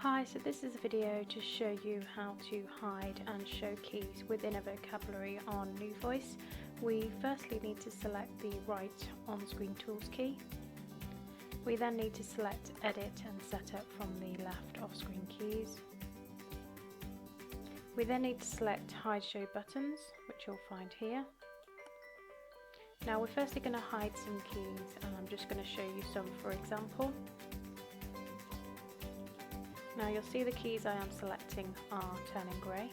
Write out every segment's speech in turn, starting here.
Hi, so this is a video to show you how to hide and show keys within a vocabulary on NuVoice. We firstly need to select the right on-screen tools key. We then need to select edit and setup from the left off-screen keys. We then need to select hide show buttons, which you'll find here. Now we're firstly going to hide some keys, and I'm just going to show you some for example. Now you'll see the keys I am selecting are turning grey.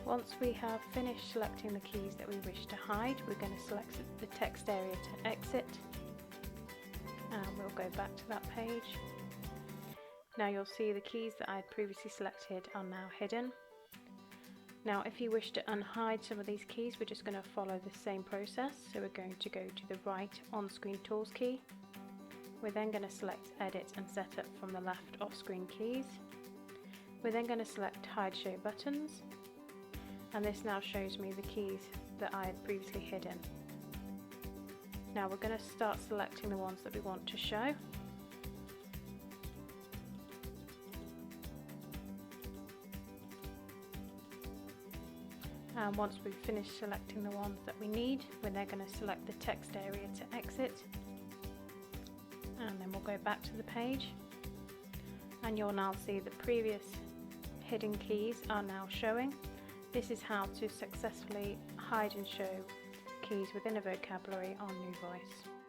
Once we have finished selecting the keys that we wish to hide, we're going to select the text area to exit, and we'll go back to that page. Now you'll see the keys that I had previously selected are now hidden. Now if you wish to unhide some of these keys, we're just going to follow the same process. So we're going to go to the right on-screen tools key. We're then going to select edit and setup from the left off-screen keys. We're then going to select hide show buttons, and this now shows me the keys that I had previously hidden. Now we're going to start selecting the ones that we want to show. And once we've finished selecting the ones that we need, we're then going to select the text area to exit. And then we'll go back to the page, and you'll now see the previous hidden keys are now showing. This is how to successfully hide and show keys within a vocabulary on NuVoice.